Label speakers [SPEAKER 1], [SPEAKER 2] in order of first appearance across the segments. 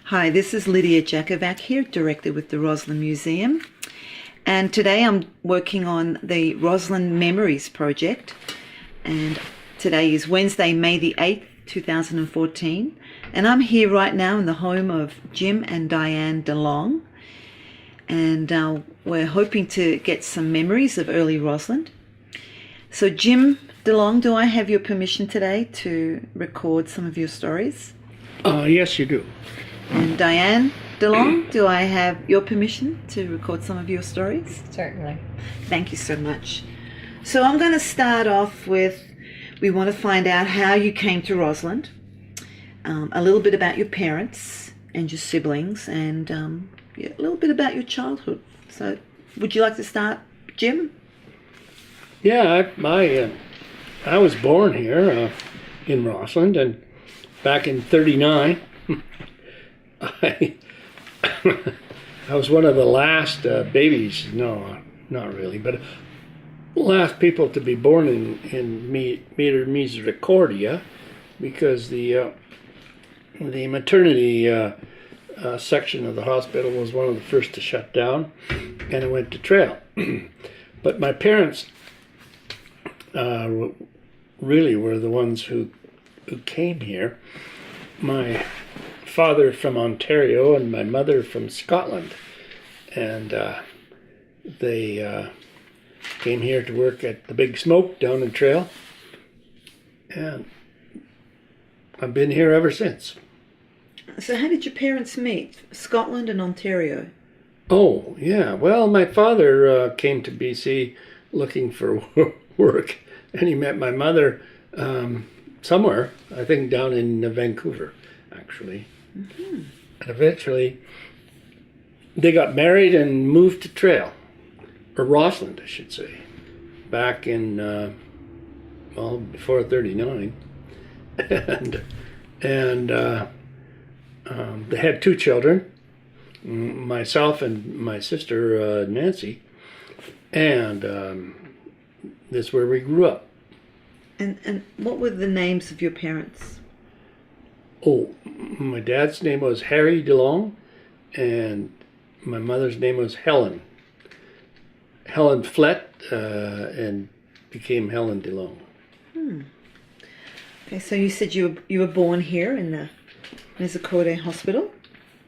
[SPEAKER 1] Hi, this is Lydia Jakovac here, director with the Rossland Museum. And today I'm working on the Rossland Memories Project. And today is Wednesday, May the 8th, 2014. And I'm here right now in the home of Jim and Dianne Delong. And we're hoping to get some memories of early Rossland. So Jim Delong, do I have your permission today to record some of your stories?
[SPEAKER 2] Yes, you do.
[SPEAKER 1] And Dianne Delong, do I have your permission to record some of your stories?
[SPEAKER 3] Certainly.
[SPEAKER 1] Thank you so much. So I'm going to start off with, we want to find out how you came to Rossland, a little bit about your parents and your siblings, and a little bit about your childhood. So would you like to start, Jim?
[SPEAKER 2] Yeah, I was born here in Rossland, and back in '39, I was one of the last babies. No, not really, but last people to be born in Misericordia, because the maternity section of the hospital was one of the first to shut down, and it went to Trail. But my parents really were the ones who came here. My father from Ontario and my mother from Scotland, and they came here to work at the Big Smoke down in Trail, and I've been here ever since.
[SPEAKER 1] So how did your parents meet? Scotland and Ontario?
[SPEAKER 2] Oh, yeah. Well, my father came to BC looking for work, and he met my mother somewhere, I think down in Vancouver, actually. Mm-hmm. And eventually, they got married and moved to Trail, or Rossland, I should say, back in, before '39. and they had two children, myself and my sister Nancy, and this is where we grew up.
[SPEAKER 1] And what were the names of your parents?
[SPEAKER 2] Oh, my dad's name was Harry DeLong, and my mother's name was Helen. Helen Flett, and became Helen DeLong.
[SPEAKER 1] Okay, so you said you were born here in the Misericordia Hospital?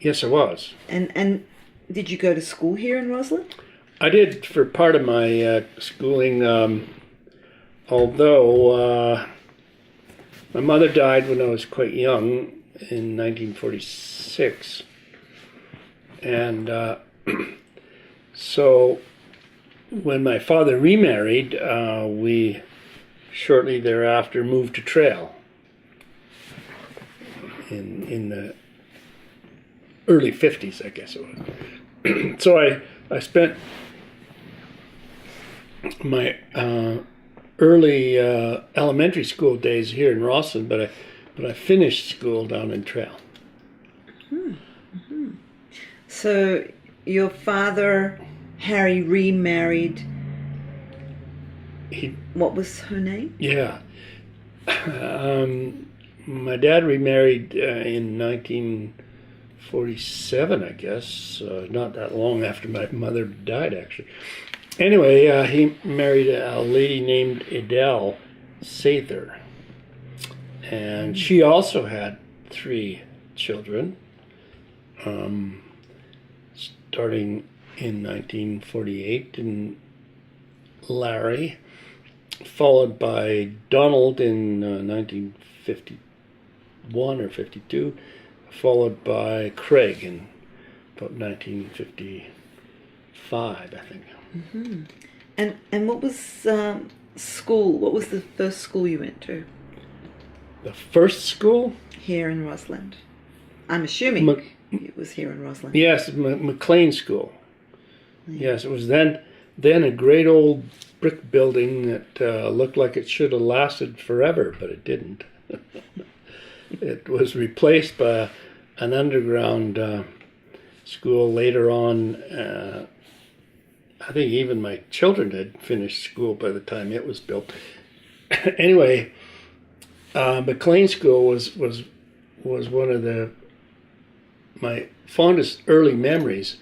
[SPEAKER 2] Yes, I was.
[SPEAKER 1] And did you go to school here in Rossland?
[SPEAKER 2] I did for part of my schooling, although my mother died when I was quite young in 1946. And so when my father remarried, we shortly thereafter moved to Trail in the early 50s, I guess it was. So I spent my early elementary school days here in Rossland, but I finished school down in Trail.
[SPEAKER 1] Mm-hmm. So your father, Harry, remarried. What was her name?
[SPEAKER 2] Yeah. My dad remarried in 1947, I guess, not that long after my mother died, actually. Anyway, he married a lady named Adele Sather, and she also had 3 children, starting in 1948, and Larry, followed by Donald in 1951 or 52, followed by Craig in about 1955, I think.
[SPEAKER 1] Mm-hmm. And what was school? What was the first school you went to?
[SPEAKER 2] The first school?
[SPEAKER 1] Here in Rossland. I'm assuming it was here in Rossland.
[SPEAKER 2] Yes, McLean School. Yeah. Yes, it was then a great old brick building that looked like it should have lasted forever, but it didn't. It was replaced by an underground school later on. I think even my children had finished school by the time it was built. Anyway, McLean School was one of the my fondest early memories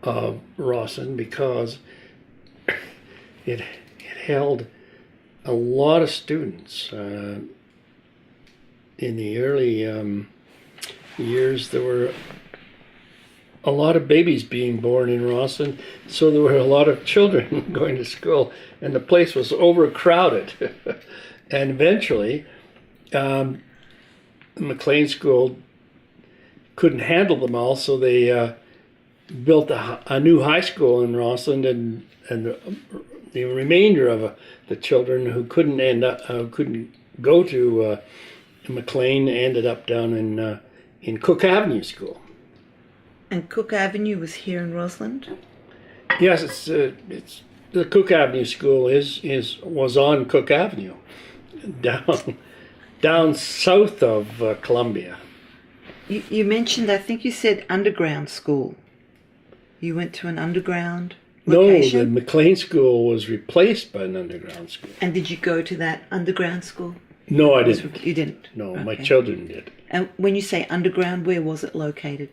[SPEAKER 2] of Rossland because it held a lot of students. In the early years, there were a lot of babies being born in Rossland, so there were a lot of children going to school, and the place was overcrowded. And eventually, McLean School couldn't handle them all, so they built a new high school in Rossland, and the remainder of the children who couldn't go to McLean ended up down in Cook Avenue School.
[SPEAKER 1] And Cook Avenue was here in Rossland?
[SPEAKER 2] Yes, it's the Cook Avenue School was on Cook Avenue, down south of Columbia.
[SPEAKER 1] You mentioned, I think you said underground school. You went to an underground location?
[SPEAKER 2] No, the McLean School was replaced by an underground school.
[SPEAKER 1] And did you go to that underground school?
[SPEAKER 2] No, I didn't.
[SPEAKER 1] You didn't?
[SPEAKER 2] No,
[SPEAKER 1] Okay.
[SPEAKER 2] my children did.
[SPEAKER 1] And when you say underground, where was it located?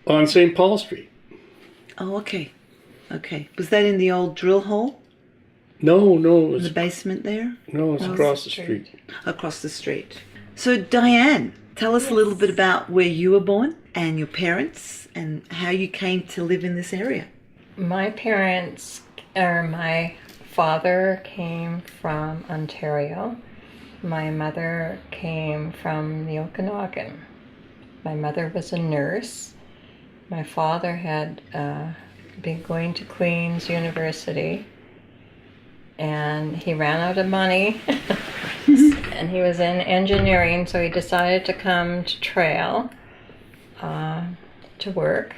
[SPEAKER 2] On St. Paul Street.
[SPEAKER 1] Oh, okay. Okay. Was that in the old drill hole?
[SPEAKER 2] No, it
[SPEAKER 1] In
[SPEAKER 2] was
[SPEAKER 1] the basement there?
[SPEAKER 2] no, it's across the street.
[SPEAKER 1] Across the street. So, Dianne, tell us a little bit about where you were born and your parents and how you came to live in this area.
[SPEAKER 3] My father came from Ontario. My mother came from the Okanagan. My mother was a nurse. My father had been going to Queen's University, and he ran out of money, and he was in engineering, so he decided to come to Trail to work,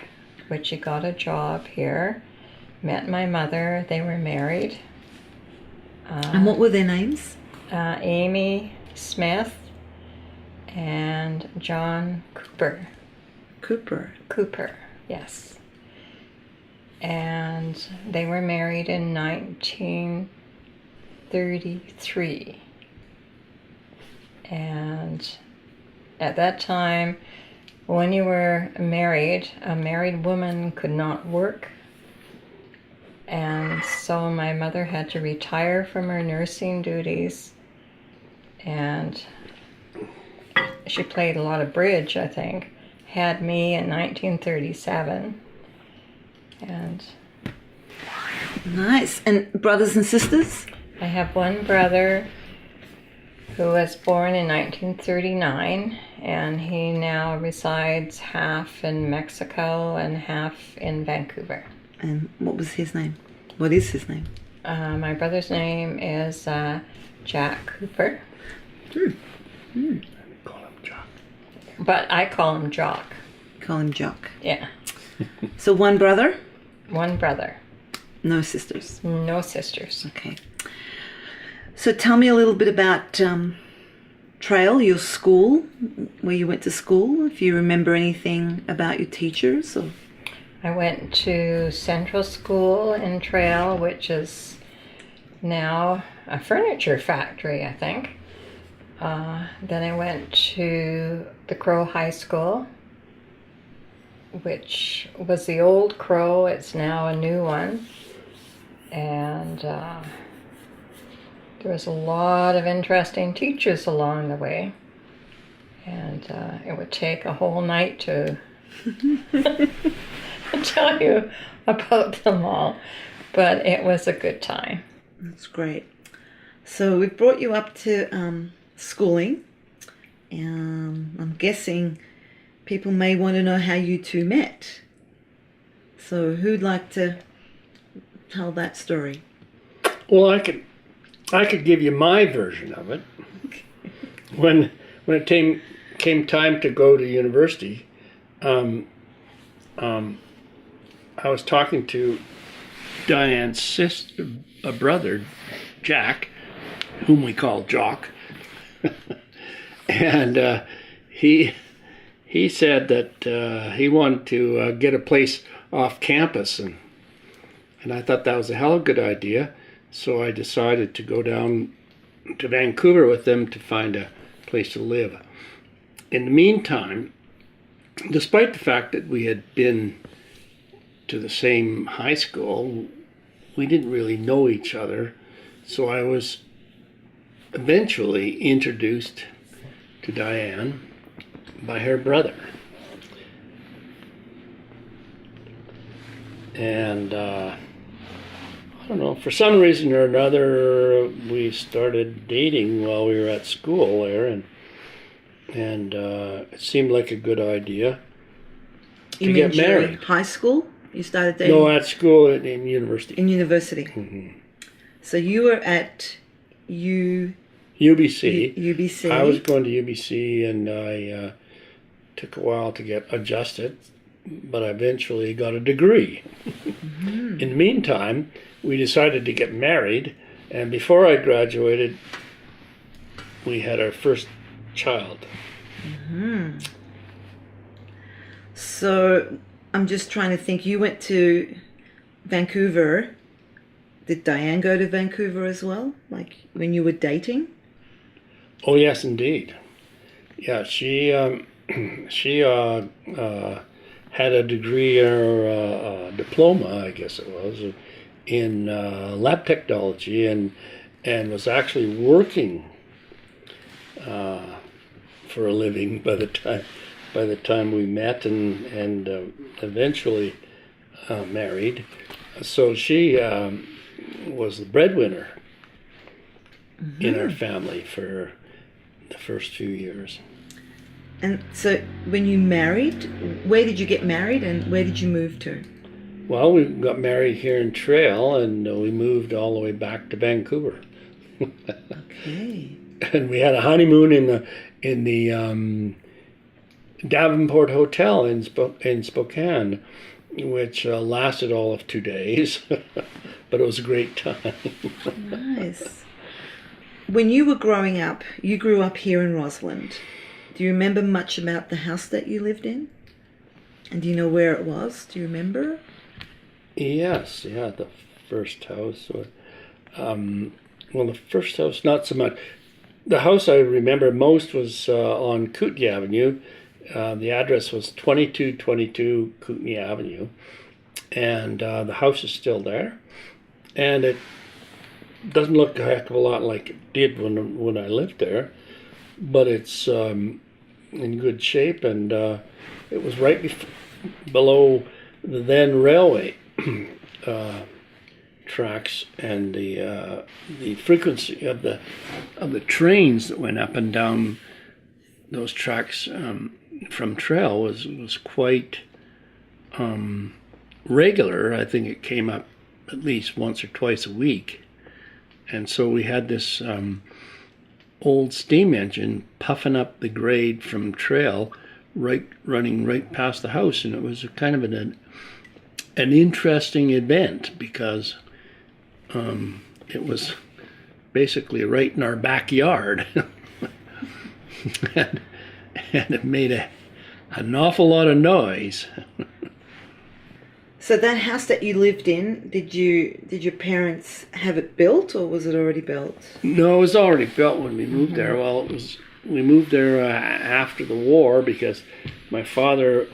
[SPEAKER 3] which he got a job here. Met my mother. They were married.
[SPEAKER 1] And what were their names?
[SPEAKER 3] Amy Smith and John Cooper. Cooper, yes. And they were married in 1933. And at that time, when you were married, a married woman could not work. And so my mother had to retire from her nursing duties, and she played a lot of bridge, I think. Had me in 1937. And
[SPEAKER 1] Nice. And brothers and sisters?
[SPEAKER 3] I have one brother who was born in 1939, and he now resides half in Mexico and half in Vancouver.
[SPEAKER 1] And what was his name? What is his name?
[SPEAKER 3] My brother's name is Jack Cooper,
[SPEAKER 2] Call him Jock.
[SPEAKER 3] but I call him Jock.
[SPEAKER 1] Call him Jock.
[SPEAKER 3] Yeah,
[SPEAKER 1] So one brother,
[SPEAKER 3] one brother,
[SPEAKER 1] no sisters.
[SPEAKER 3] no sisters.
[SPEAKER 1] Okay. So tell me a little bit about Trail, your school, where you went to school, if you remember anything about your teachers. Or...
[SPEAKER 3] I went to Central School in Trail, which is now a furniture factory, I think. Then I went to the Crow High School, which was the old Crow. It's now a new one. And there was a lot of interesting teachers along the way. And it would take a whole night to tell you about them all, but it was a good time.
[SPEAKER 1] That's great. So we've brought you up to schooling. I'm guessing people may want to know how you two met. So who'd like to tell that story?
[SPEAKER 2] Well, I could give you my version of it. When it came time to go to university, I was talking to Diane's sister, a brother, Jack, whom we call Jock, and he said that he wanted to get a place off campus, and I thought that was a hell of a good idea. So I decided to go down to Vancouver with them to find a place to live. In the meantime, despite the fact that we had been to the same high school, we didn't really know each other. So I was eventually introduced to Dianne by her brother. And I don't know, for some reason or another, we started dating while we were at school there, and it seemed like a good idea to get married.
[SPEAKER 1] High school? You started dating?
[SPEAKER 2] No, at school in university.
[SPEAKER 1] In university.
[SPEAKER 2] Mm-hmm.
[SPEAKER 1] So you were at
[SPEAKER 2] UBC.
[SPEAKER 1] UBC.
[SPEAKER 2] I was going to UBC, and I took a while to get adjusted, but I eventually got a degree. Mm-hmm. In the meantime, we decided to get married, and before I graduated, we had our first child.
[SPEAKER 1] Mm-hmm. So I'm just trying to think. You went to Vancouver. Did Dianne go to Vancouver as well? Like when you were dating?
[SPEAKER 2] Oh yes, indeed. Yeah, she had a degree or a diploma, I guess it was, in lab technology, and was actually working for a living by the time we met and eventually married. So she was the breadwinner mm-hmm. in our family for the first few years.
[SPEAKER 1] And so when you married, where did you get married and where did you move to?
[SPEAKER 2] Well, we got married here in Trail, and we moved all the way back to Vancouver.
[SPEAKER 1] Okay.
[SPEAKER 2] And we had a honeymoon in the Davenport Hotel in Spokane, which lasted all of 2 days, but it was a great time.
[SPEAKER 1] Nice. When you were growing up, you grew up here in Rossland. Do you remember much about the house that you lived in? And do you know where it was? Do you remember?
[SPEAKER 2] Yes, yeah, the first house. Well, the first house, not so much. The house I remember most was on Kootenay Avenue. The address was 2222 Kootenay Avenue. And the house is still there. And it doesn't look a heck of a lot like it did when I lived there. But it's in good shape, and it was right below the then railway tracks, and the frequency of the trains that went up and down those tracks from Trail was quite regular. I think it came up at least once or twice a week, and so we had this old steam engine puffing up the grade from Trail, running right past the house, and it was a kind of an interesting event because it was basically right in our backyard, and it made an awful lot of noise.
[SPEAKER 1] So that house that you lived in, did your parents have it built, or was it already built?
[SPEAKER 2] No, it was already built when we moved there. Well, we moved there after the war because my father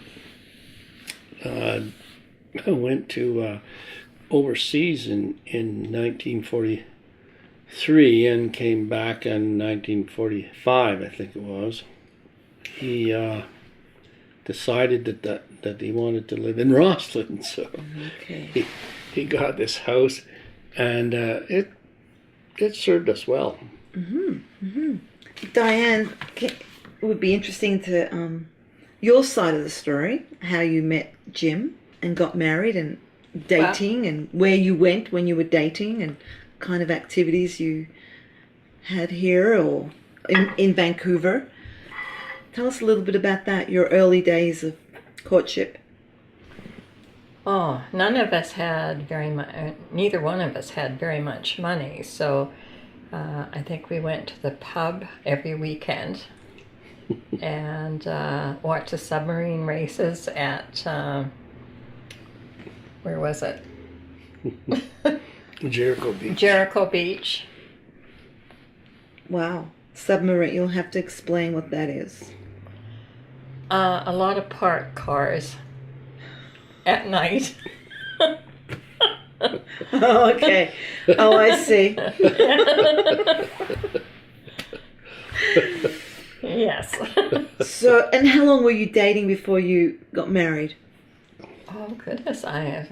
[SPEAKER 2] went to overseas in 1943 and came back in 1945, I think it was. He decided that he wanted to live in Rossland, so
[SPEAKER 1] okay.
[SPEAKER 2] he got this house, and it served us well.
[SPEAKER 1] Mm-hmm. Mm-hmm. Dianne, it would be interesting to your side of the story, how you met Jim and got married and dating, and where you went when you were dating, and kind of activities you had here or in Vancouver. Tell us a little bit about that, your early days of courtship.
[SPEAKER 3] Oh, none of us had very much, neither one of us had very much money, so I think we went to the pub every weekend and watched the submarine races at, where was it?
[SPEAKER 2] Jericho Beach.
[SPEAKER 3] Jericho Beach.
[SPEAKER 1] Wow. Submarine, you'll have to explain what that is.
[SPEAKER 3] A lot of parked cars at night.
[SPEAKER 1] Oh, okay. Oh, I see.
[SPEAKER 3] Yes.
[SPEAKER 1] So, and how long were you dating before you got married?
[SPEAKER 3] Oh goodness, I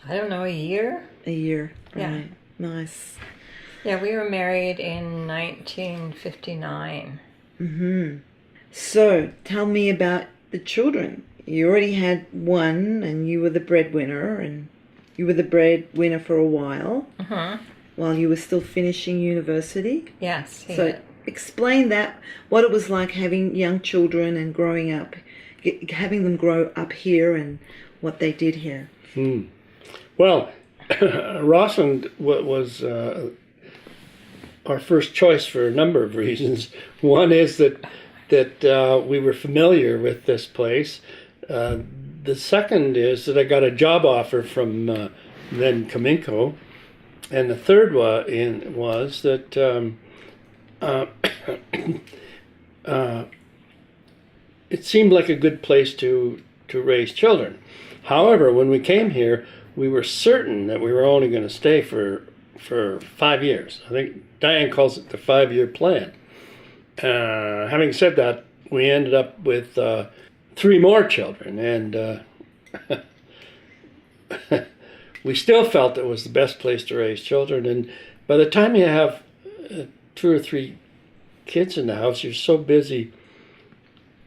[SPEAKER 3] don't know, a year?
[SPEAKER 1] A year.
[SPEAKER 3] Yeah.
[SPEAKER 1] Right. Nice.
[SPEAKER 3] Yeah, we were married in 1959.
[SPEAKER 1] Mm-hmm. So, tell me about the children. You already had one, and you were the breadwinner, and you were the breadwinner for a while, while you were still finishing university.
[SPEAKER 3] Yes.
[SPEAKER 1] So, explain that, what it was like having young children and growing up, having them grow up here, and what they did here.
[SPEAKER 2] Well, Rossland was our first choice for a number of reasons. One is that we were familiar with this place. The second is that I got a job offer from then Cominco, and the third was that it seemed like a good place to raise children. However, when we came here, we were certain that we were only going to stay for 5 years. I think Diane calls it the 5-year plan. Having said that, we ended up with 3 more children, and we still felt it was the best place to raise children. And by the time you have 2 or 3 kids in the house, you're so busy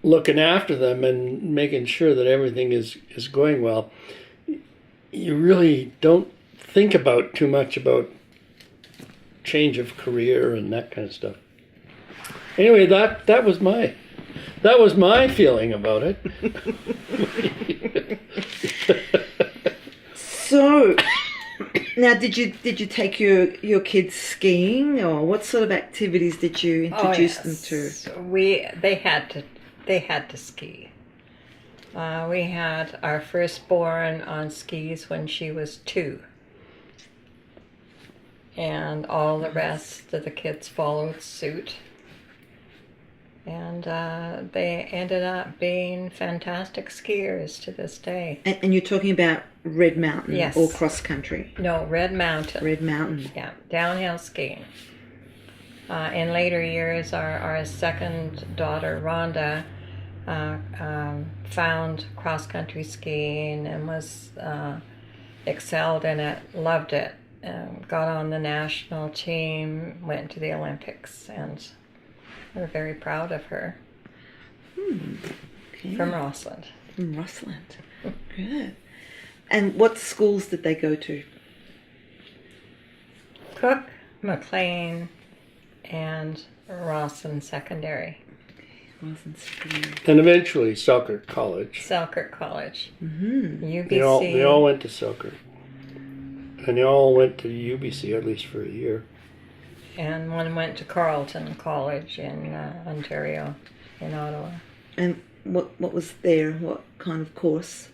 [SPEAKER 2] looking after them and making sure that everything is going well, you really don't think about too much about change of career and that kind of stuff. Anyway, that was my feeling about it.
[SPEAKER 1] So, now did you take your kids skiing, or what sort of activities did you introduce them to?
[SPEAKER 3] They had to ski. We had our firstborn on skis when she was 2. And all the rest of the kids followed suit. And they ended up being fantastic skiers to this day.
[SPEAKER 1] And you're talking about Red Mountain,
[SPEAKER 3] yes,
[SPEAKER 1] or Crosscountry?
[SPEAKER 3] No, Red Mountain.
[SPEAKER 1] Red Mountain.
[SPEAKER 3] Yeah, downhill skiing. In later years, our second daughter, Rhonda, found cross-country skiing and was excelled in it, loved it, got on the national team, went to the Olympics, and we're very proud of her.
[SPEAKER 1] Okay.
[SPEAKER 3] From Rossland.
[SPEAKER 1] From Rossland. Good. And what schools did they go to?
[SPEAKER 3] Cook, McLean, and Rossland Secondary.
[SPEAKER 1] Rossland Secondary.
[SPEAKER 2] And eventually Selkirk College.
[SPEAKER 3] Selkirk College.
[SPEAKER 1] Mm-hmm.
[SPEAKER 3] UBC.
[SPEAKER 2] They all went to Selkirk. And they all went to UBC, at least for a year.
[SPEAKER 3] And one went to Carleton College in Ontario, in Ottawa.
[SPEAKER 1] And what was there? What kind of course?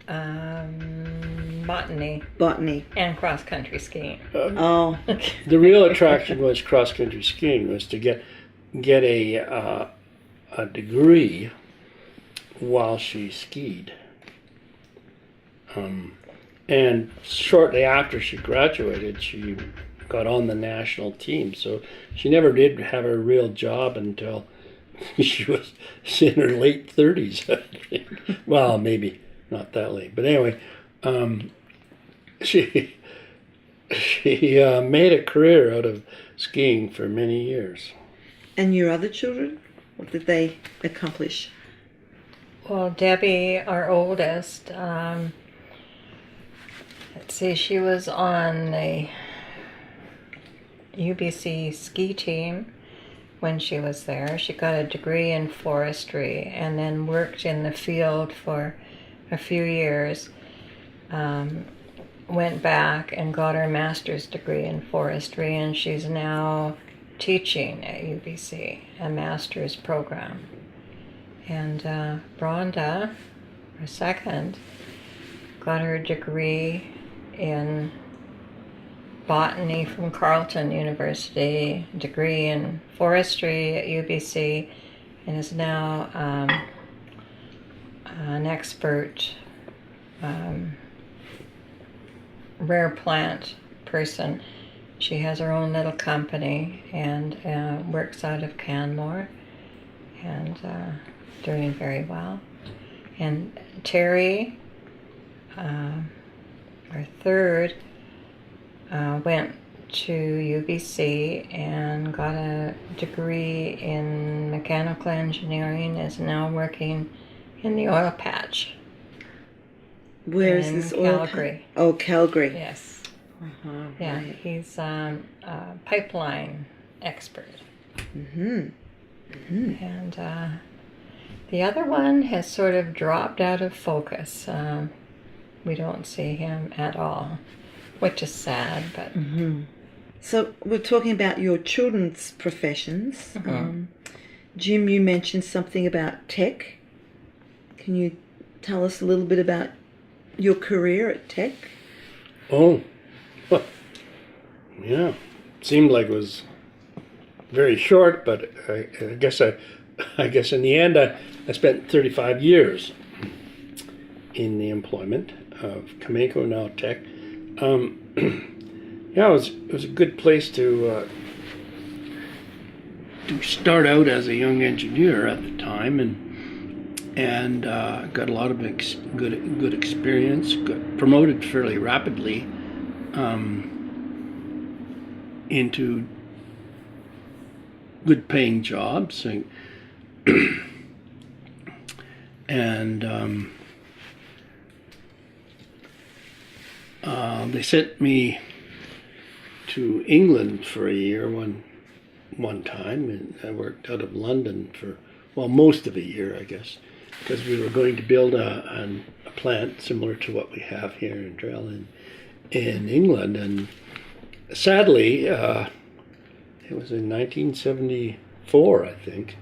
[SPEAKER 3] Botany.
[SPEAKER 1] Botany.
[SPEAKER 3] And cross-country skiing.
[SPEAKER 1] Oh.
[SPEAKER 2] The real attraction was cross-country skiing, was to get a degree while she skied. And shortly after she graduated, she got on the national team. So she never did have a real job until she was in her late 30s, I think. Well, maybe not that late. But anyway, she made a career out of skiing for many years.
[SPEAKER 1] And your other children? What did they accomplish?
[SPEAKER 3] Well, Debbie, our oldest, let's see, she was on the UBC ski team when she was there. She got a degree in forestry and then worked in the field for a few years. Went back and got her master's degree in forestry, and she's now teaching at UBC, a master's program. And Rhonda, her second, got her degree in botany from Carleton University, degree in forestry at UBC, and is now an expert rare plant person. She has her own little company and works out of Canmore, and doing very well. And Terry, our third, went to UBC and got a degree in mechanical engineering, is now working in the oil patch.
[SPEAKER 1] Where is
[SPEAKER 3] in
[SPEAKER 1] this oil?
[SPEAKER 3] Calgary.
[SPEAKER 1] Oh, Calgary.
[SPEAKER 3] Yes.
[SPEAKER 1] Yeah.
[SPEAKER 3] Right. He's a pipeline expert. And the other one has sort of dropped out of focus. We don't see him at all, which is sad, but...
[SPEAKER 1] So we're talking about your children's professions. Jim, you mentioned something about tech. Can you tell us a little bit about your career at tech?
[SPEAKER 2] Oh, yeah. Seemed like it was very short, but I guess in the end I spent 35 years in the employment of Cominco, now Tech. Yeah, it was a good place to start out as a young engineer at the time, and got a lot of good experience. Got promoted fairly rapidly into good paying jobs, and they sent me to England for a year one time, and I worked out of London for most of a year, I guess, because we were going to build a plant similar to what we have here in Drell in England. And sadly, it was in 1974, I think.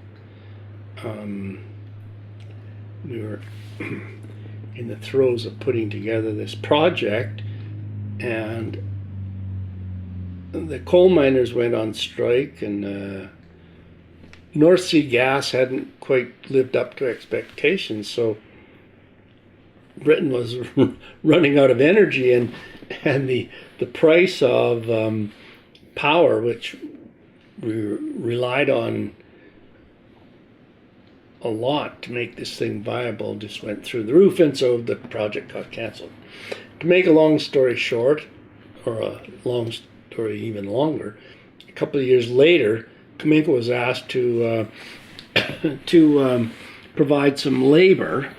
[SPEAKER 2] We were in the throes of putting together this project, and the coal miners went on strike, and North Sea Gas hadn't quite lived up to expectations, so Britain was running out of energy, and the price of power, which we relied on a lot to make this thing viable, just went through the roof, and so the project got cancelled. To make a long story short, or a long story even longer, a couple of years later, Cominco was asked to provide some labor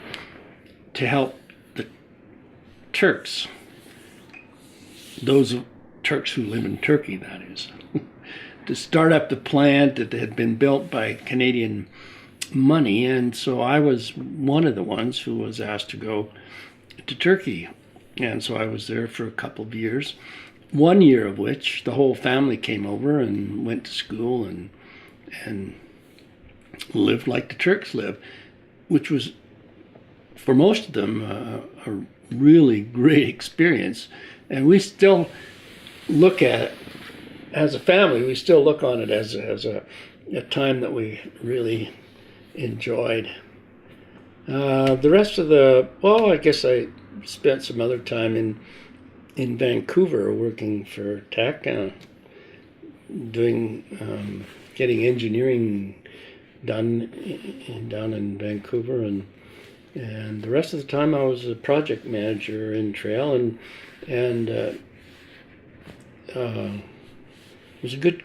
[SPEAKER 2] to help the Turks, those Turks who live in Turkey, that is, to start up the plant that had been built by Canadian money. And so I was one of the ones who was asked to go to Turkey. And so I was there for a couple of years, 1 year of which the whole family came over and went to school and lived like the Turks live, which was, for most of them, a really great experience. And we still look at it, as a family, we still look on it as a time that we really enjoyed. The rest of I guess I spent some other time in Vancouver working for Tech, doing getting engineering done down in Vancouver, and the rest of the time I was a project manager in Trail, and it was a good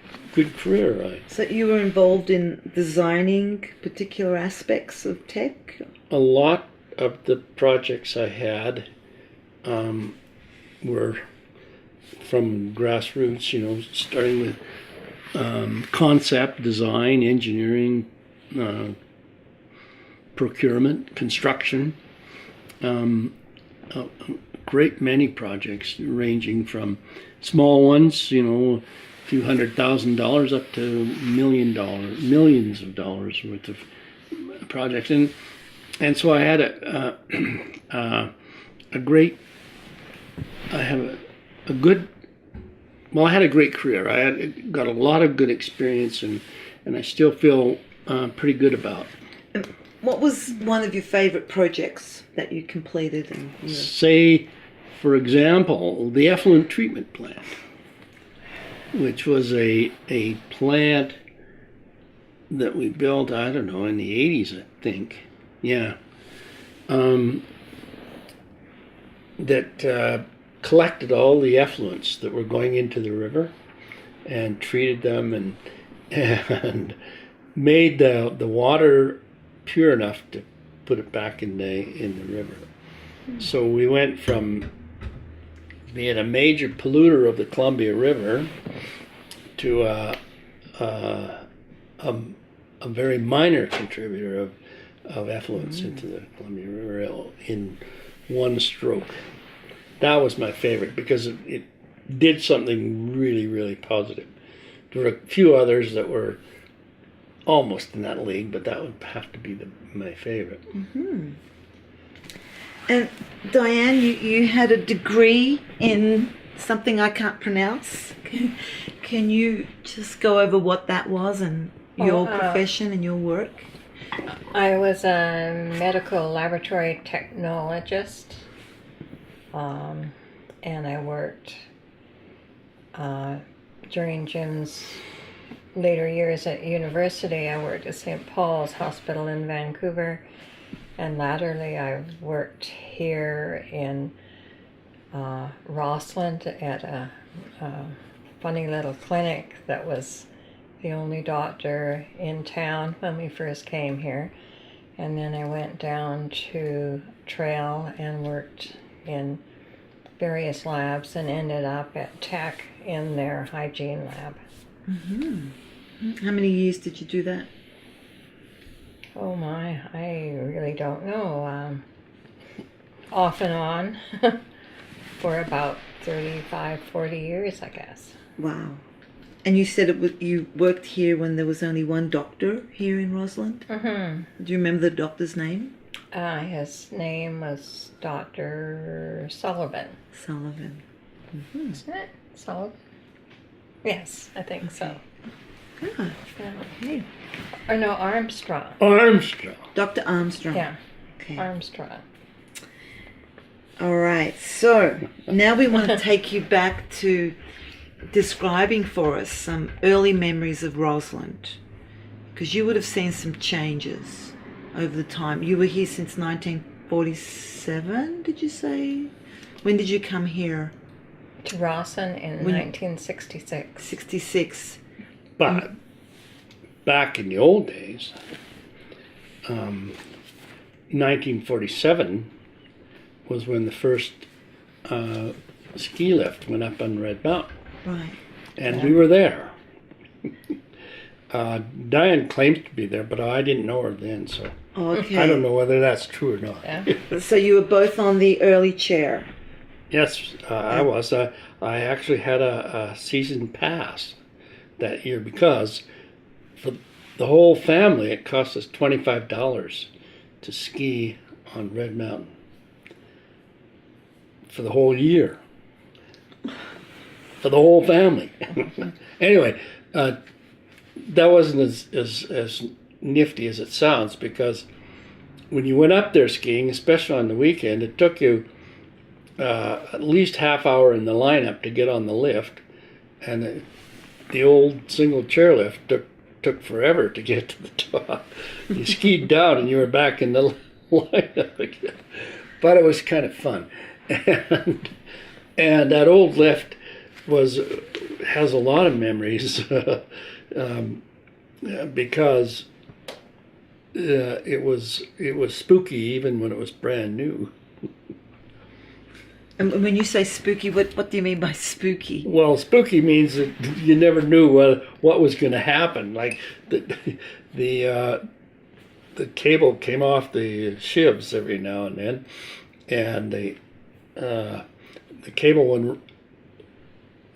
[SPEAKER 2] career.
[SPEAKER 1] So you were involved in designing particular aspects of tech?
[SPEAKER 2] A lot of the projects I had were from grassroots, starting with concept, design, engineering, procurement, construction. A great many projects ranging from small ones, a few $100,000 up to millions of dollars worth of projects. And so I had I had a great career. I got a lot of good experience, and I still feel pretty good about.
[SPEAKER 1] What was one of your favourite projects that you completed?
[SPEAKER 2] Say, for example, the effluent treatment plant, which was a plant that we built, I don't know, in the 80s, I think. Yeah. That collected all the effluents that were going into the river and treated them and made the water pure enough to put it back in the river. So we went from being a major polluter of the Columbia River to a very minor contributor of effluents into the Columbia River in one stroke. That was my favorite because it did something really, really positive. There were a few others that were almost in that league, but that would have to be my favorite.
[SPEAKER 1] Mm-hmm. And Dianne, you had a degree in something I can't pronounce. Can you just go over what that was and your profession and your work?
[SPEAKER 3] I was a medical laboratory technologist, and I worked during Jim's later years at university. I worked at St. Paul's Hospital in Vancouver, and latterly I've worked here in Rossland at a funny little clinic that was the only doctor in town when we first came here. And then I went down to Trail and worked in various labs and ended up at Tech in their hygiene lab.
[SPEAKER 1] Mm-hmm. How many years did you do that?
[SPEAKER 3] Oh my, I really don't know. Off and on for about 35, 40 years, I guess.
[SPEAKER 1] Wow. And you said you worked here when there was only one doctor here in Rossland?
[SPEAKER 3] Mm-hmm.
[SPEAKER 1] Do you remember the doctor's name?
[SPEAKER 3] His name was Dr. Sullivan.
[SPEAKER 1] Sullivan. Mm-hmm.
[SPEAKER 3] Isn't it? Sullivan? Yes, I think so.
[SPEAKER 1] Ah, okay.
[SPEAKER 3] Or no, Armstrong.
[SPEAKER 2] Armstrong.
[SPEAKER 1] Dr. Armstrong.
[SPEAKER 3] Yeah,
[SPEAKER 1] Okay.
[SPEAKER 3] Armstrong.
[SPEAKER 1] All right. So now we want to take you back to describing for us some early memories of Rossland, because you would have seen some changes over the time. You were here since 1947, did you say? When did you come here?
[SPEAKER 3] To Rossland in 1966.
[SPEAKER 1] 66.
[SPEAKER 2] But back in the old days, 1947 was when the first ski lift went up on Red Mountain.
[SPEAKER 1] Right.
[SPEAKER 2] And we were there. Diane claims to be there, but I didn't know her then, so
[SPEAKER 1] Okay.
[SPEAKER 2] I don't know whether that's true or not.
[SPEAKER 3] Yeah.
[SPEAKER 1] So you were both on the early chair.
[SPEAKER 2] Yes, I was. I actually had a season pass that year because for the whole family it cost us $25 to ski on Red Mountain for the whole year. For the whole family. Anyway, that wasn't as nifty as it sounds, because when you went up there skiing, especially on the weekend, it took you at least half hour in the lineup to get on the lift, and the old single chairlift took forever to get to the top. You skied down and you were back in the lineup again. But it was kind of fun. And that old lift has a lot of memories because it was spooky even when it was brand new.
[SPEAKER 1] And when you say spooky, what do you mean by spooky?
[SPEAKER 2] Well, spooky means that you never knew what was going to happen. Like the cable came off the shivs every now and then, and the cable one.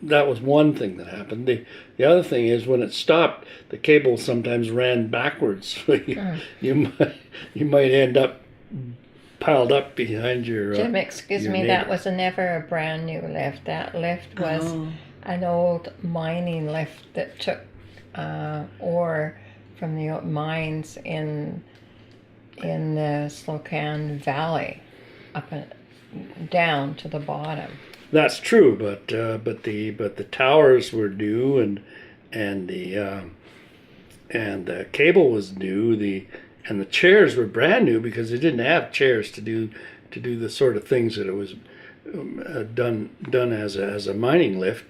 [SPEAKER 2] That was one thing that happened. The other thing is when it stopped, the cable sometimes ran backwards. So you might end up piled up behind your
[SPEAKER 3] Jim, excuse
[SPEAKER 2] your
[SPEAKER 3] me,
[SPEAKER 2] neighbor.
[SPEAKER 3] that was never a brand new lift. That lift was an old mining lift that took ore from the mines in the Slocan Valley, up and down to the bottom.
[SPEAKER 2] That's true, but the towers were new, and the cable was new. And the chairs were brand new because they didn't have chairs to do the sort of things that it was done as a mining lift.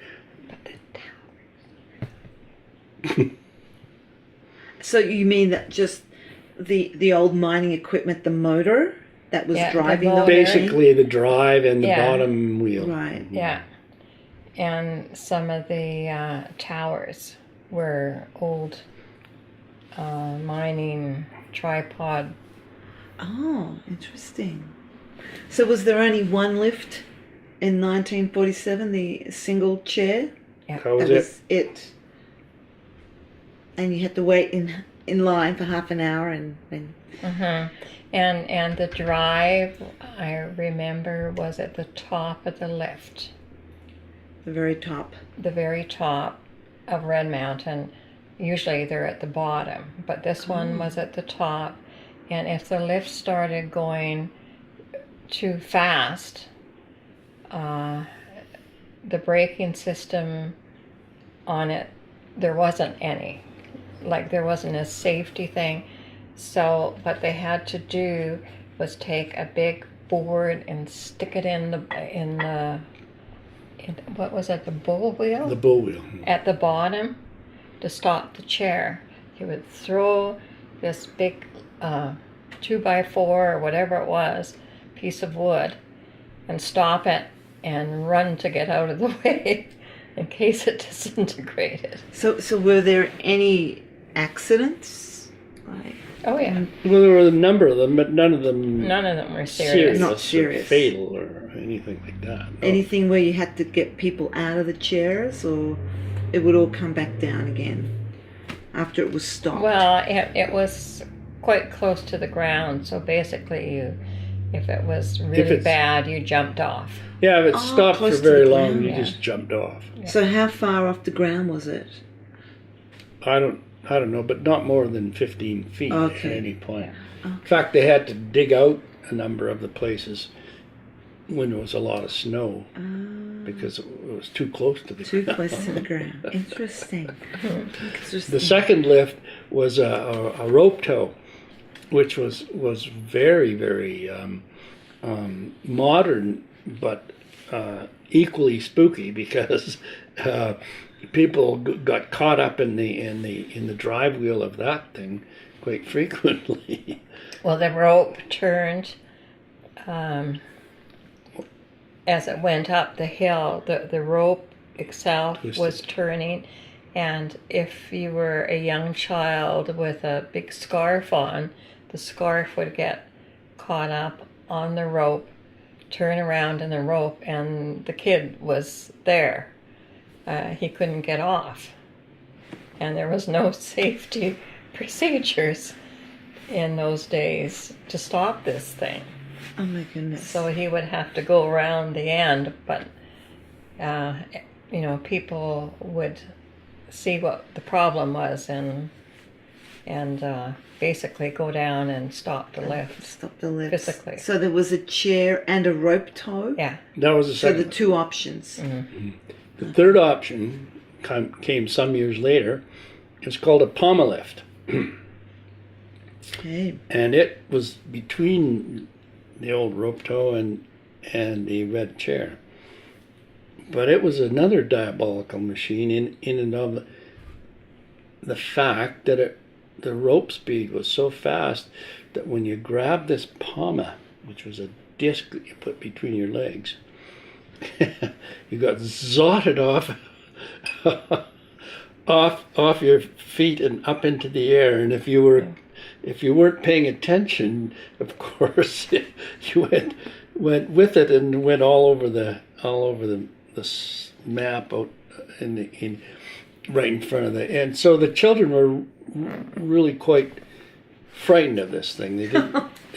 [SPEAKER 1] So you mean that just the old mining equipment, the motor that was driving the
[SPEAKER 2] basically the drive and the
[SPEAKER 3] Yeah.
[SPEAKER 2] bottom wheel.
[SPEAKER 1] Right.
[SPEAKER 3] Yeah. And some of the towers were old mining tripod.
[SPEAKER 1] Oh, interesting. So was there only one lift in 1947, the single chair?
[SPEAKER 3] Yeah.
[SPEAKER 2] That was
[SPEAKER 1] That was it. And you had to wait in line for half an hour and then...
[SPEAKER 3] Mm-hmm. And the drive, I remember, was at the top of the lift.
[SPEAKER 1] The very top.
[SPEAKER 3] The very top of Red Mountain. Usually they're at the bottom, but this one was at the top. And if the lift started going too fast, the braking system on it, there wasn't any. Like, there wasn't a safety thing. So what they had to do was take a big board and stick it in what was it, the bull wheel?
[SPEAKER 2] The bull wheel.
[SPEAKER 3] At the bottom to stop the chair. He would throw this big 2x4 or whatever it was, piece of wood, and stop it and run to get out of the way in case it disintegrated.
[SPEAKER 1] So were there any accidents? Like,
[SPEAKER 3] Oh yeah,
[SPEAKER 2] Well, there were a number of them, but none of them
[SPEAKER 3] were serious.
[SPEAKER 1] Not
[SPEAKER 2] or
[SPEAKER 1] serious.
[SPEAKER 2] fatal or anything like that. No.
[SPEAKER 1] anything where you had to get people out of the chairs, or it would all come back down again after it was stopped?
[SPEAKER 3] Well, it was quite close to the ground, so basically if it was really bad, you jumped off.
[SPEAKER 2] Yeah, if it stopped for
[SPEAKER 1] close to
[SPEAKER 2] very
[SPEAKER 1] the
[SPEAKER 2] long,
[SPEAKER 1] ground.
[SPEAKER 2] you
[SPEAKER 3] Yeah.
[SPEAKER 2] just jumped off.
[SPEAKER 1] So how far off the ground was it?
[SPEAKER 2] I don't know, but not more than 15 feet
[SPEAKER 1] Okay.
[SPEAKER 2] at any point.
[SPEAKER 1] Okay.
[SPEAKER 2] In fact, they had to dig out a number of the places when there was a lot of snow because it was too close to the
[SPEAKER 1] Too
[SPEAKER 2] ground.
[SPEAKER 1] close to the ground. Interesting.
[SPEAKER 2] The second lift was a rope tow, which was very, very modern, but equally spooky because people got caught up in the drive wheel of that thing quite frequently.
[SPEAKER 3] Well, the rope turned as it went up the hill. The rope itself was
[SPEAKER 2] Twisted.
[SPEAKER 3] turning, and if you were a young child with a big scarf on, the scarf would get caught up on the rope, turn around in the rope, and the kid was there. He couldn't get off, and there was no safety procedures in those days to stop this thing.
[SPEAKER 1] Oh my goodness.
[SPEAKER 3] So he would have to go around the end, but people would see what the problem was and basically go down and stop the lift.
[SPEAKER 1] Stop the lift.
[SPEAKER 3] Physically.
[SPEAKER 1] So there was a chair and a rope tow?
[SPEAKER 3] Yeah.
[SPEAKER 2] That was the
[SPEAKER 1] So
[SPEAKER 2] second.
[SPEAKER 1] the two options.
[SPEAKER 2] The third option came some years later. It's called a pommel lift.
[SPEAKER 1] Okay.
[SPEAKER 2] And it was between the old rope tow and the red chair. But it was another diabolical machine in and of the fact that the rope speed was so fast that when you grabbed this pommel, which was a disc that you put between your legs, you got zotted off your feet and up into the air. And if you weren't paying attention, of course, you went with it and went all over the map out right in front of and so the children were really quite frightened of this thing. They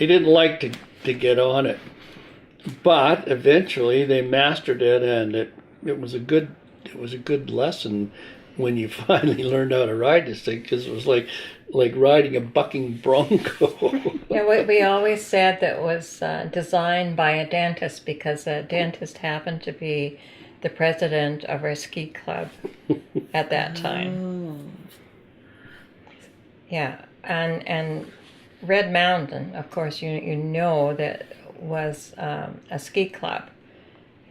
[SPEAKER 2] didn't like to get on it, but eventually they mastered it, and it was a good lesson when you finally learned how to ride this thing, because it was like riding a bucking bronco.
[SPEAKER 3] Yeah, we always said that it was designed by a dentist because the dentist happened to be the president of our ski club at that time. Yeah, and Red Mountain, of course, you know that was a ski club.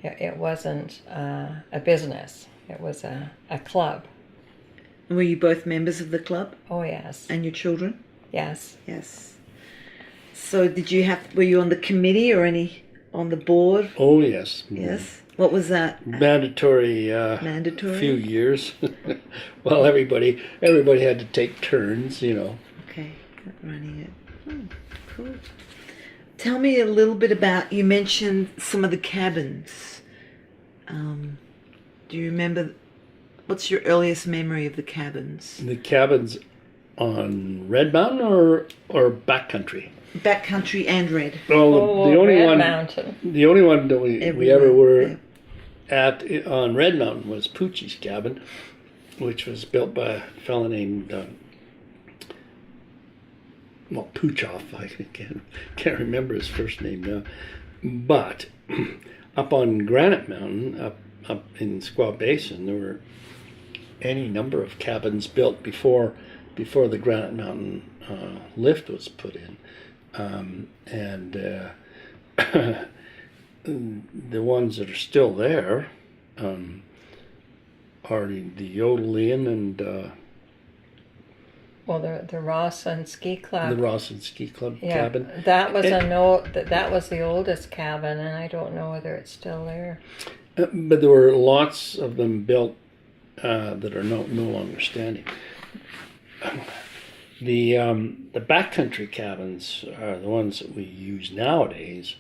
[SPEAKER 3] It wasn't a business. It was a club.
[SPEAKER 1] Were you both members of the club?
[SPEAKER 3] Oh, yes.
[SPEAKER 1] And your children?
[SPEAKER 3] Yes.
[SPEAKER 1] Yes. So were you on the committee or on the board?
[SPEAKER 2] Oh, yes.
[SPEAKER 1] Yes. What was that?
[SPEAKER 2] Mandatory.
[SPEAKER 1] Mandatory?
[SPEAKER 2] Few years. Well, everybody had to take turns, you know.
[SPEAKER 1] Okay, running it. Oh, cool. Tell me a little bit about, you mentioned some of the cabins. Do you remember, what's your earliest memory of the cabins?
[SPEAKER 2] The cabins on Red Mountain or Backcountry?
[SPEAKER 1] Backcountry and Red.
[SPEAKER 2] Well, the only
[SPEAKER 3] Red
[SPEAKER 2] one,
[SPEAKER 3] Mountain.
[SPEAKER 2] the only one that we ever were
[SPEAKER 1] yeah.
[SPEAKER 2] at on Red Mountain was Poochie's cabin, which was built by a fellow named Poochoff. I can't remember his first name now. But up on Granite Mountain, up in Squaw Basin, there were any number of cabins built before the Granite Mountain lift was put in, and the ones that are still there are the Yodel Inn and
[SPEAKER 3] Well, the Rossland Ski Club.
[SPEAKER 2] the Rossland Ski Club cabin.
[SPEAKER 3] That was that was the oldest cabin, and I don't know whether it's still there.
[SPEAKER 2] But there were lots of them built that are no longer standing. The backcountry cabins are the ones that we use nowadays,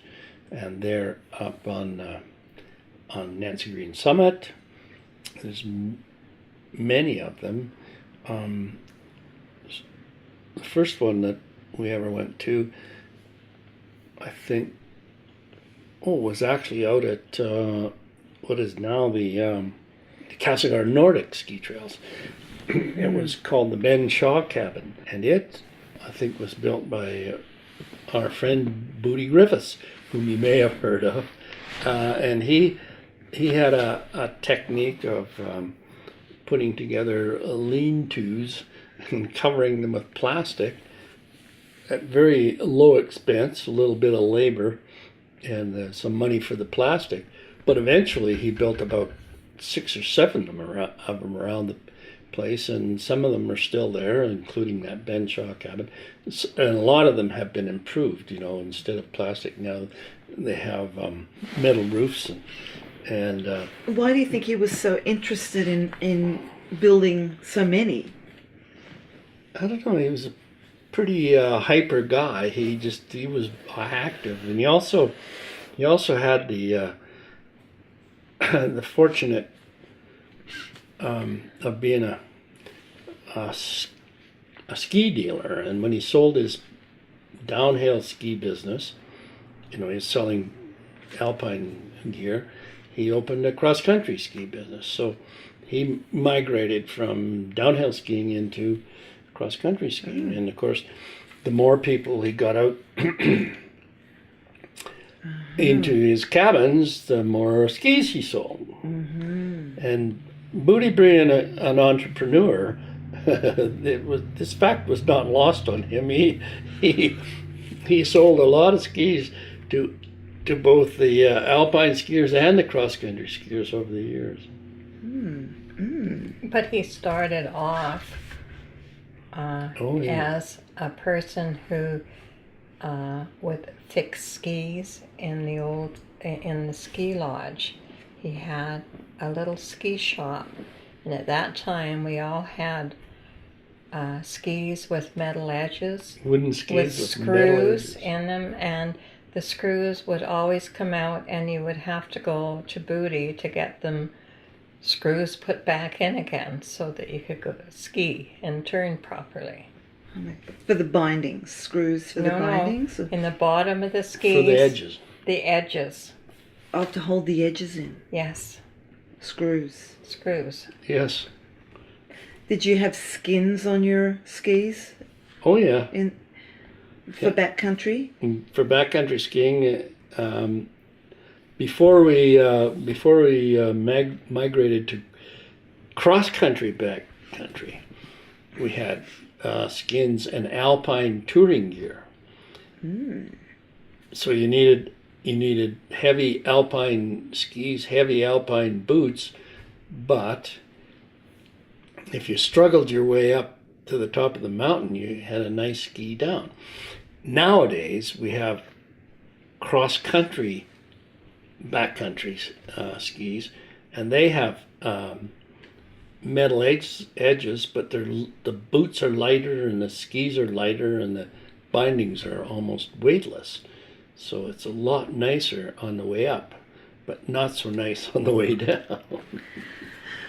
[SPEAKER 2] and they're up on Nancy Green Summit. There's many of them. The first one that we ever went to, I think, was actually out at what is now the Castlegar Nordic ski trails. It was called the Ben Shaw Cabin, and it, I think, was built by our friend Booty Griffiths, whom you may have heard of, and he had a technique of putting together lean-tos and covering them with plastic at very low expense, a little bit of labor, and some money for the plastic. But eventually he built about 6 or 7 of them around the place, and some of them are still there, including that Ben Shaw cabin. And a lot of them have been improved, instead of plastic now they have metal roofs. And
[SPEAKER 1] why do you think he was so interested in building so many?
[SPEAKER 2] I don't know, he was a pretty hyper guy. He was active, and he also had the the fortunate of being a ski dealer. And when he sold his downhill ski business, he's selling alpine gear, he opened a cross-country ski business. So he migrated from downhill skiing into cross-country skiing. And of course, the more people he got out into his cabins, the more skis he sold. And Booty being an entrepreneur, this fact was not lost on him. He sold a lot of skis to both the alpine skiers and the cross-country skiers over the years.
[SPEAKER 3] But he started off as a person who would fix skis in the ski lodge. He had a little ski shop, and at that time we all had skis with metal edges,
[SPEAKER 2] wooden skis
[SPEAKER 3] with
[SPEAKER 2] with
[SPEAKER 3] screws in them, and the screws would always come out, and you would have to go to Booty to get them screws put back in again so that you could go ski and turn properly.
[SPEAKER 1] For the bindings, screws for the bindings?
[SPEAKER 3] No, in the bottom of the skis.
[SPEAKER 2] For the edges.
[SPEAKER 3] The edges.
[SPEAKER 1] Oh, to hold the edges in.
[SPEAKER 3] Yes.
[SPEAKER 1] Screws.
[SPEAKER 3] Screws.
[SPEAKER 2] Yes.
[SPEAKER 1] Did you have skins on your skis
[SPEAKER 2] Oh yeah.
[SPEAKER 1] for backcountry?
[SPEAKER 2] For backcountry skiing, before we migrated to cross-country backcountry, we had skins and alpine touring gear. So you needed heavy alpine skis, heavy alpine boots, but if you struggled your way up to the top of the mountain, you had a nice ski down. Nowadays, we have cross-country backcountry skis, and they have metal edges, but the boots are lighter and the skis are lighter and the bindings are almost weightless. So it's a lot nicer on the way up, but not so nice on the way down.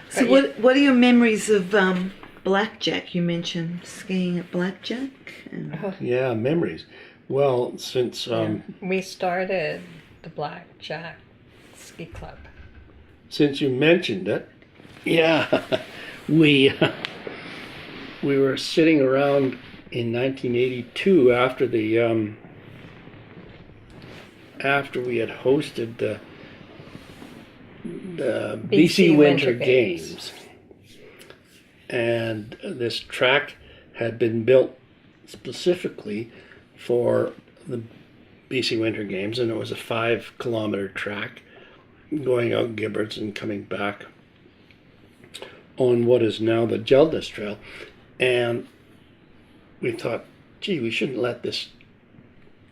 [SPEAKER 1] So what are your memories of Blackjack? You mentioned skiing at Blackjack.
[SPEAKER 2] Yeah, memories. Well, since
[SPEAKER 3] we started the Blackjack Ski Club.
[SPEAKER 2] Since you mentioned it, yeah, we were sitting around in 1982 after we had hosted the BC Winter Games. And this track had been built specifically for the BC Winter Games, and it was a 5-kilometer track going out Gibberts and coming back on what is now the Geldas Trail. And we thought, gee, we shouldn't let this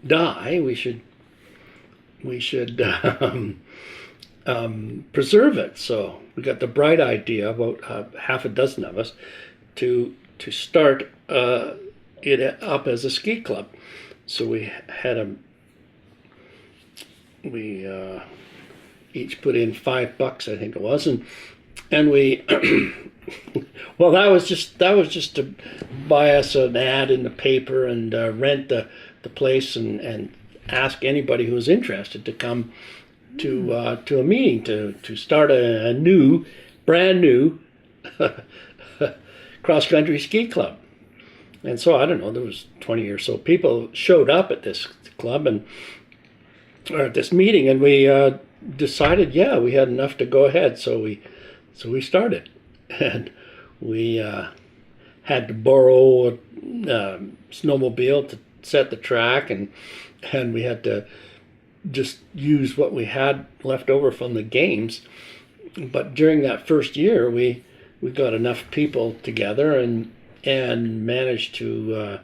[SPEAKER 2] die. We should preserve it. So we got the bright idea, about half a dozen of us, to start it up as a ski club. So we each put in $5, I think it was, and we well, that was just to buy us an ad in the paper and rent the place and ask anybody who was interested to come to a meeting to start a brand new cross-country ski club. And so, I don't know, there was 20 or so people showed up at this club or at this meeting, and we decided, yeah, we had enough to go ahead. So we started, and we had to borrow a snowmobile to set the track, and we had to just use what we had left over from the games. But during that first year, we got enough people together and managed to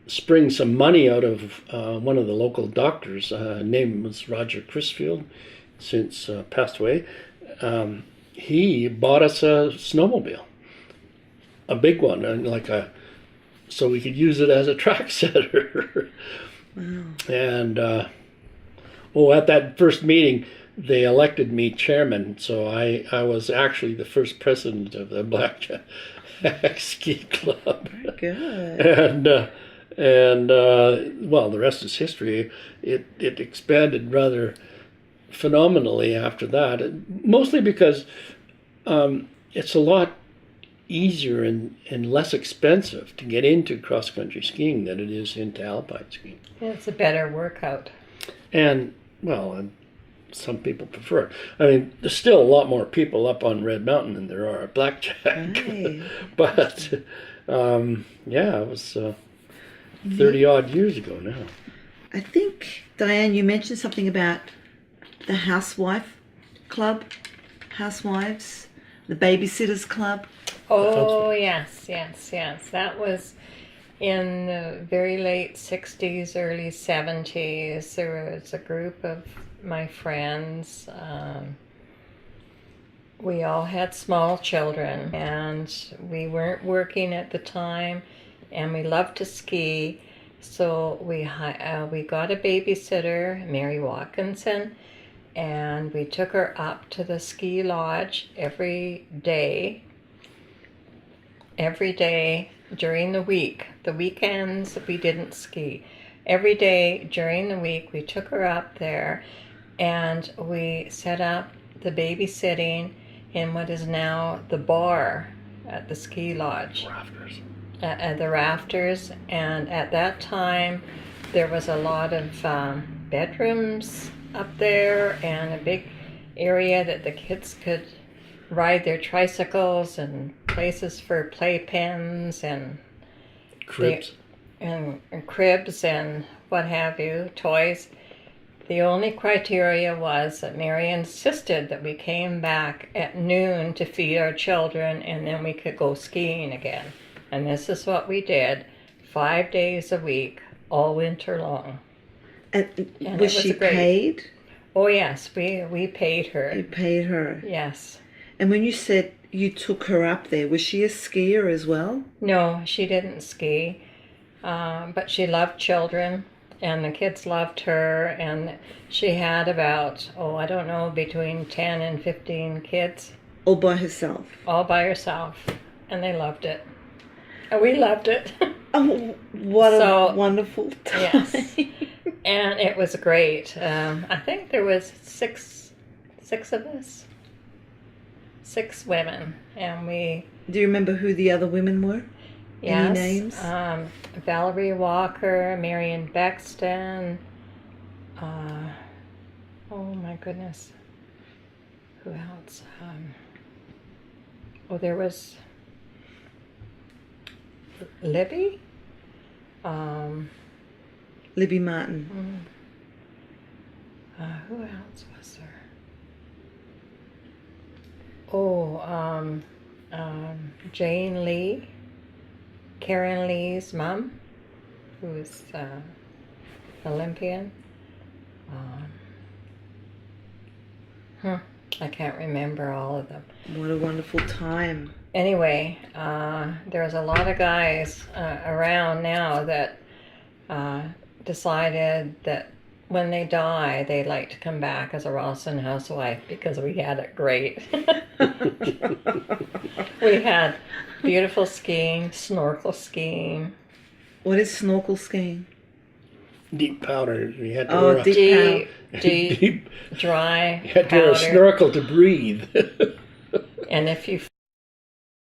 [SPEAKER 2] spring some money out of one of the local doctors. Name was Roger Crisfield, since passed away. He bought us a snowmobile, a big one, and so we could use it as a track setter. Wow. And at that first meeting, they elected me chairman, so I was actually the first president of the Blackjack Ski Club.
[SPEAKER 1] Very good.
[SPEAKER 2] And the rest is history. It expanded rather phenomenally after that, mostly because it's a lot easier and less expensive to get into cross-country skiing than it is into alpine skiing.
[SPEAKER 3] Yeah, it's a better workout.
[SPEAKER 2] And some people prefer it. I mean, there's still a lot more people up on Red Mountain than there are at Blackjack. Right. But it was 30-odd years ago now.
[SPEAKER 1] I think, Dianne, you mentioned something about the housewives, the Babysitters Club.
[SPEAKER 3] Oh, yes. That was in the very late 60s, early 70s. There was a group of my friends. We all had small children, and we weren't working at the time, and we loved to ski. So we got a babysitter, Mary Watkinson, and we took her up to the ski lodge every day during the week. The weekends we didn't ski. Every day during the week we took her up there, and we set up the babysitting in what is now the bar at the ski lodge.
[SPEAKER 2] Rafters.
[SPEAKER 3] At the rafters, and at that time there was a lot of bedrooms up there and a big area that the kids could ride their tricycles and places for playpens and
[SPEAKER 2] Cribs.
[SPEAKER 3] and cribs and what have you, toys. The only criteria was that Mary insisted that we came back at noon to feed our children and then we could go skiing again. And this is what we did, 5 days a week, all winter long.
[SPEAKER 1] And
[SPEAKER 3] And
[SPEAKER 1] was
[SPEAKER 3] it was
[SPEAKER 1] she
[SPEAKER 3] great.
[SPEAKER 1] paid?
[SPEAKER 3] Oh yes, we paid
[SPEAKER 1] You
[SPEAKER 3] her.
[SPEAKER 1] paid her.
[SPEAKER 3] Yes.
[SPEAKER 1] And when you said you took her up there, was she a skier as well?
[SPEAKER 3] No, she didn't ski, but she loved children, and the kids loved her, and she had about, I don't know, between 10 and 15 kids,
[SPEAKER 1] All by herself?
[SPEAKER 3] all by herself, and they loved it. And we loved it.
[SPEAKER 1] Oh, what
[SPEAKER 3] So,
[SPEAKER 1] a wonderful time.
[SPEAKER 3] Yes. And it was great. I think there was six of us, 6 women, and we,
[SPEAKER 1] Do you remember who the other women were?
[SPEAKER 3] yes,
[SPEAKER 1] Any names?
[SPEAKER 3] Valerie Walker, Marion Bexton, oh my goodness, who else? There was Libby.
[SPEAKER 1] Libby Martin.
[SPEAKER 3] Who else was there? Jane Lee, Karen Lee's mom, who was Olympian. I can't remember all of them.
[SPEAKER 1] What a wonderful time.
[SPEAKER 3] Anyway, there's a lot of guys around now that decided that when they die, they'd like to come back as a Rossland housewife because we had it great. We had beautiful skiing, snorkel skiing.
[SPEAKER 1] What is snorkel skiing?
[SPEAKER 2] Deep powder. You had to
[SPEAKER 1] Oh,
[SPEAKER 2] wear a,
[SPEAKER 1] deep-
[SPEAKER 3] Deep,
[SPEAKER 2] deep.
[SPEAKER 3] dry
[SPEAKER 2] You had to wear a
[SPEAKER 3] powder.
[SPEAKER 2] snorkel to breathe.
[SPEAKER 3] And if you